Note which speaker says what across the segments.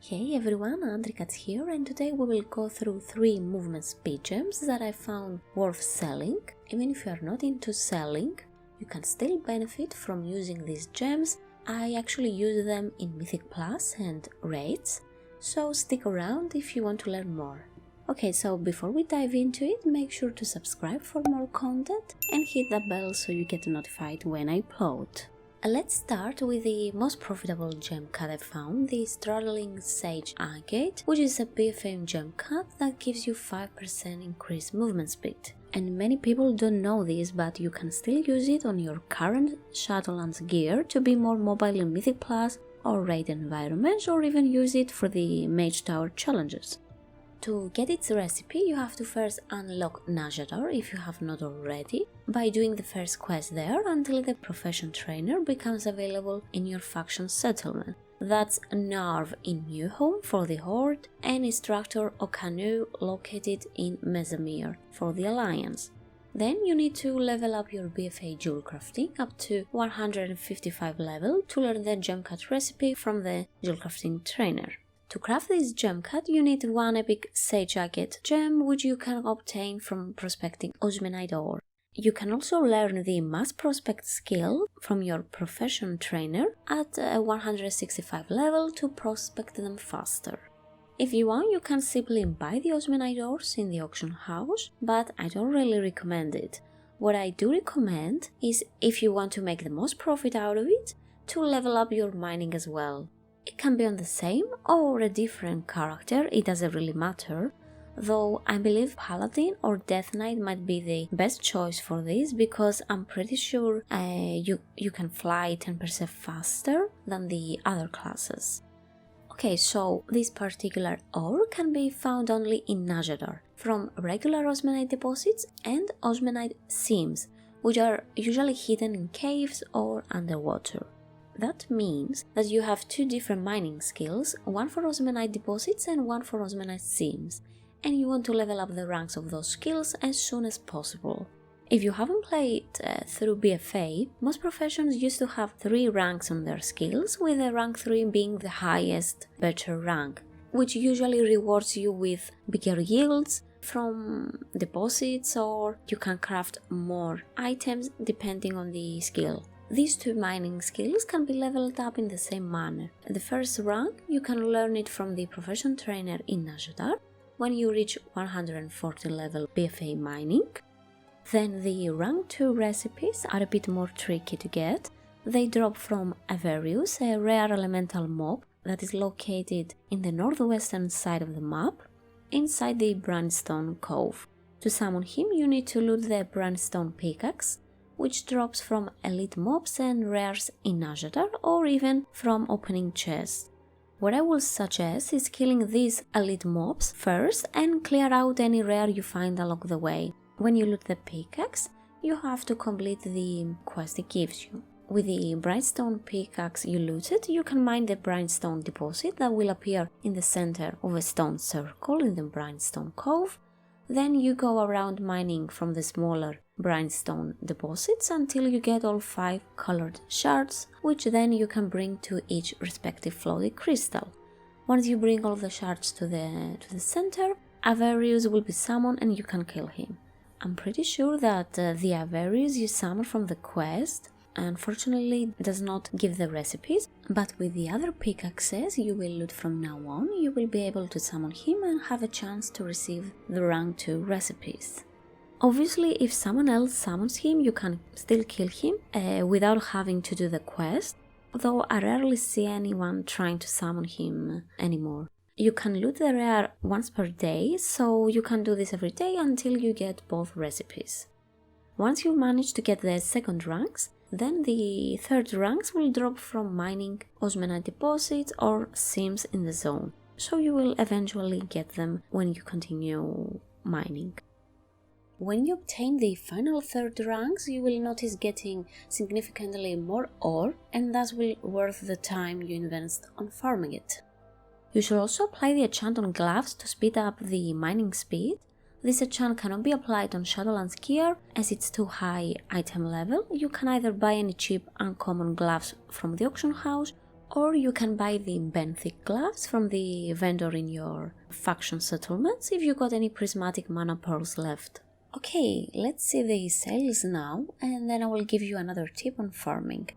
Speaker 1: Hey everyone, Andrikats here, and today we will go through 3 movement speed gems that I found worth selling. Even if you are not into selling, you can still benefit from using these gems. I actually use them in Mythic Plus and raids, so stick around if you want to learn more. Okay, so before we dive into it, make sure to subscribe for more content and hit the bell so you get notified when I upload. Let's start with the most profitable gem cut I found, the Straddling Sage Agate, which is a BFA gem cut that gives you 5% increased movement speed. And many people don't know this, but you can still use it on your current Shadowlands gear to be more mobile in Mythic Plus or raid environments, or even use it for the Mage Tower challenges. To get its recipe, you have to first unlock Nazador if you have not already, by doing the first quest there until the Profession Trainer becomes available in your faction settlement. That's Narv in New Home for the Horde and Instructor Okanu located in Messamere for the Alliance. Then you need to level up your BFA Jewelcrafting up to 155 level to learn the gem cut recipe from the Jewelcrafting Trainer. To craft this gem cut, you need one epic Sage Agate gem, which you can obtain from prospecting Osmanite ore. You can also learn the Mass Prospect skill from your Profession Trainer at 165 level to prospect them faster. If you want, you can simply buy the Osmanite ores in the auction house, but I don't really recommend it. What I do recommend is, if you want to make the most profit out of it, to level up your mining as well. It can be on the same or a different character, it doesn't really matter, though I believe Paladin or Death Knight might be the best choice for this, because I'm pretty sure you can fly 10% faster than the other classes. Okay, so this particular ore can be found only in Nazador, from regular Osmanite deposits and Osmanite seams, which are usually hidden in caves or underwater. That means that you have 2 different mining skills, one for Osmanite deposits and one for Osmanite seams, and you want to level up the ranks of those skills as soon as possible. If you haven't played through BFA, most professions used to have 3 ranks on their skills, with the rank 3 being the highest, better rank, which usually rewards you with bigger yields from deposits, or you can craft more items depending on the skill. These 2 mining skills can be leveled up in the same manner. The first rank, you can learn it from the Profession Trainer in Nazador when you reach 140 level BFA mining. Then the rank 2 recipes are a bit more tricky to get. They drop from Avarius, a rare elemental mob that is located in the northwestern side of the map, inside the Brimstone Cove. To summon him, you need to loot the Brimstone Pickaxe, which drops from elite mobs and rares in Nazador, or even from opening chests. What I will suggest is killing these elite mobs first and clear out any rare you find along the way. When you loot the pickaxe, you have to complete the quest it gives you. With the Brimstone pickaxe you looted, you can mine the Brimstone deposit that will appear in the center of a stone circle in the Brimstone Cove. Then you go around mining from the smaller Brimstone deposits until you get all 5 colored shards, which then you can bring to each respective floating crystal. Once you bring all the shards to the center, Avarius will be summoned and you can kill him. I'm pretty sure that the Avarius you summon from the quest unfortunately does not give the recipes, but with the other pickaxes you will loot from now on, you will be able to summon him and have a chance to receive the rank 2 recipes. Obviously, if someone else summons him, you can still kill him without having to do the quest, though I rarely see anyone trying to summon him anymore. You can loot the rare once per day, so you can do this every day until you get both recipes. Once you manage to get the second ranks, then the third ranks will drop from mining Osmanite deposits or seams in the zone, so you will eventually get them when you continue mining. When you obtain the final 3rd ranks, you will notice getting significantly more ore, and thus will worth the time you invest on farming it. You should also apply the enchant on gloves to speed up the mining speed. This enchant cannot be applied on Shadowlands gear as it's too high item level. You can either buy any cheap uncommon gloves from the auction house or you can buy the benthic gloves from the vendor in your faction settlements if you got any prismatic mana pearls left. Okay, let's see the sales now, and then I will give you another tip on farming.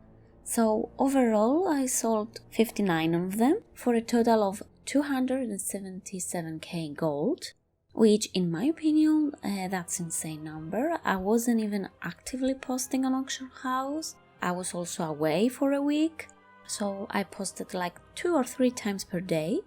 Speaker 1: So overall I sold 59 of them for a total of 277k gold, which in my opinion that's an insane number. I wasn't even actively posting on Auction House. I was also away for a week, so I posted like 2 or 3 times per day.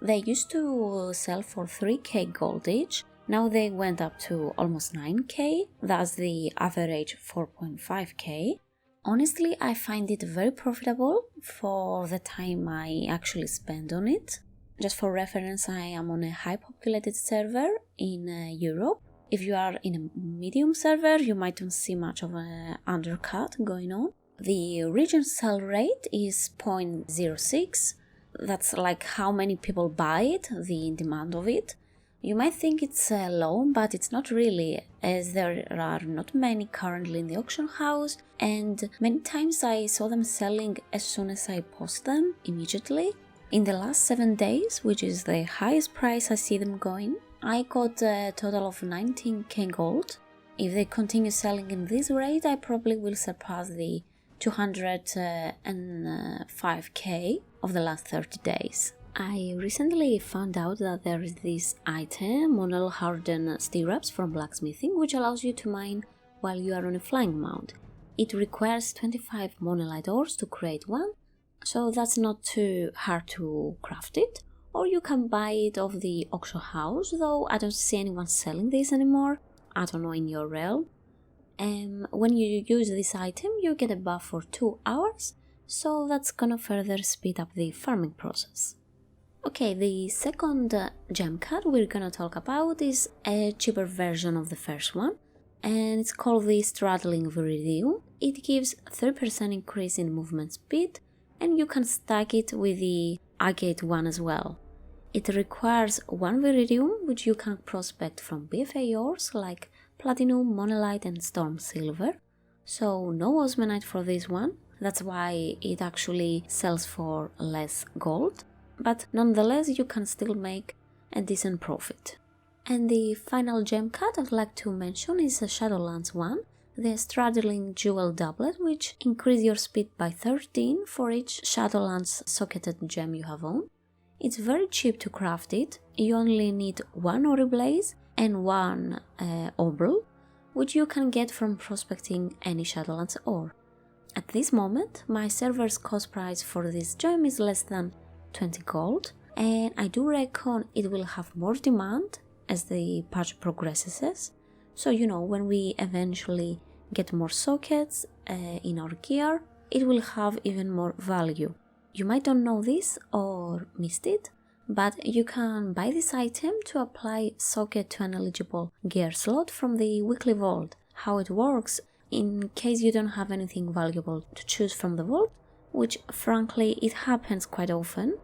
Speaker 1: They used to sell for 3k gold each. Now they went up to almost 9k, that's the average 4.5k. Honestly, I find it very profitable for the time I actually spend on it. Just for reference, I am on a high populated server in Europe. If you are in a medium server, you might not see much of an undercut going on. The region sell rate is 0.06. That's like how many people buy it, the demand of it. You might think it's low, but it's not really, as there are not many currently in the auction house, and many times I saw them selling as soon as I post them, immediately. In the last 7 days, which is the highest price I see them going, I got a total of 19k gold. If they continue selling in this rate, I probably will surpass the 205k of the last 30 days. I recently found out that there is this item, Monel Harden Stirrups from blacksmithing, which allows you to mine while you are on a flying mount. It requires 25 monelite ores to create one, so that's not too hard to craft it. Or you can buy it off the auction house, though I don't see anyone selling this anymore. I don't know in your realm. When you use this item, you get a buff for 2 hours, so that's gonna further speed up the farming process. Okay, the second gem cut we're gonna talk about is a cheaper version of the first one, and it's called the Straddling Viridium. It gives 3% increase in movement speed, and you can stack it with the Agate one as well. It requires 1 Viridium, which you can prospect from BFA ores like Platinum, Monelite and Storm Silver, so no Osmanite for this one. That's why it actually sells for less gold. But nonetheless you can still make a decent profit. And the final gem cut I'd like to mention is the Shadowlands one, the Straddling Jewel Doublet, which increase your speed by 13 for each Shadowlands socketed gem you have on. It's very cheap to craft it. You only need 1 Ori Blaze and 1 Obel, which you can get from prospecting any Shadowlands ore. At this moment my server's cost price for this gem is less than 20 gold, and I do reckon it will have more demand as the patch progresses, so when we eventually get more sockets in our gear, it will have even more value. You might don't know this or missed it, but you can buy this item to apply socket to an eligible gear slot from the weekly vault. How it works, in case you don't have anything valuable to choose from the vault, which frankly it happens quite often,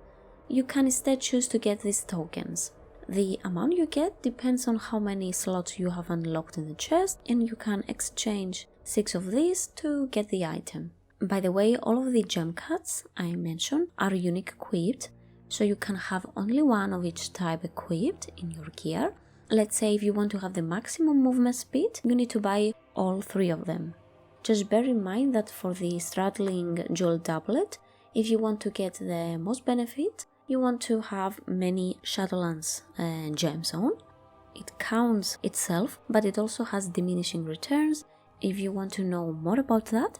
Speaker 1: you can instead choose to get these tokens. The amount you get depends on how many slots you have unlocked in the chest, and you can exchange 6 of these to get the item. By the way, all of the gem cuts I mentioned are unique equipped, so you can have only one of each type equipped in your gear. Let's say if you want to have the maximum movement speed, you need to buy all 3 of them. Just bear in mind that for the Straddling Jewel Doublet, if you want to get the most benefit, you want to have many Shadowlands gems on. It counts itself, but it also has diminishing returns. If you want to know more about that,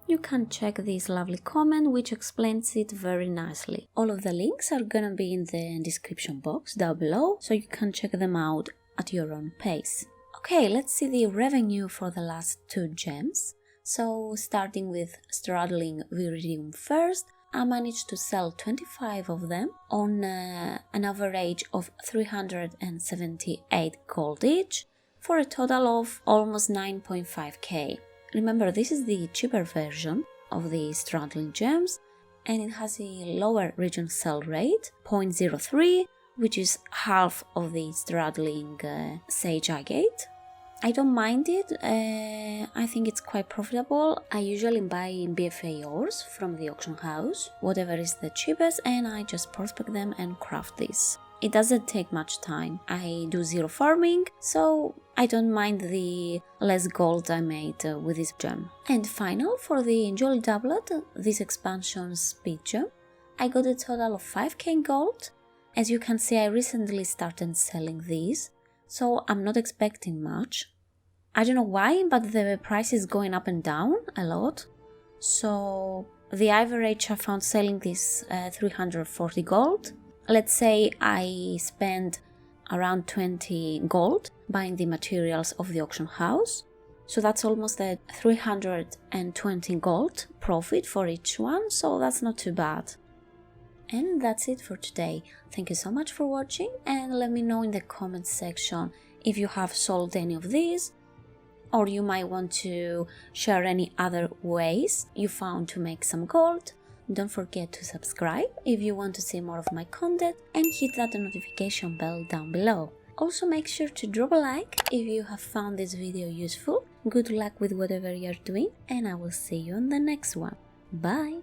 Speaker 1: you can check this lovely comment which explains it very nicely. All of the links are gonna be in the description box down below, so you can check them out at your own pace. Okay, let's see the revenue for the last 2 gems. So starting with Straddling Viridium first, I managed to sell 25 of them on an average of 378 gold each, for a total of almost 9.5k. Remember, this is the cheaper version of the Straddling gems, and it has a lower region sell rate, 0.03, which is half of the Straddling Sage Agate. I don't mind it, I think it's quite profitable. I usually buy BFA ores from the auction house, whatever is the cheapest, and I just prospect them and craft this. It doesn't take much time. I do zero farming, so I don't mind the less gold I made with this gem. And final, for the Jewel Doublet, this expansion speed gem, I got a total of 5k gold. As you can see, I recently started selling these, so I'm not expecting much. I don't know why, but the price is going up and down a lot. So the average I found selling this 340 gold. Let's say I spend around 20 gold buying the materials of the auction house. So that's almost a 320 gold profit for each one, so that's not too bad. And that's it for today. Thank you so much for watching, and let me know in the comments section if you have sold any of these, or you might want to share any other ways you found to make some gold. Don't forget to subscribe if you want to see more of my content, and hit that notification bell down below. Also make sure to drop a like if you have found this video useful. Good luck with whatever you're doing, and I will see you on the next one. Bye!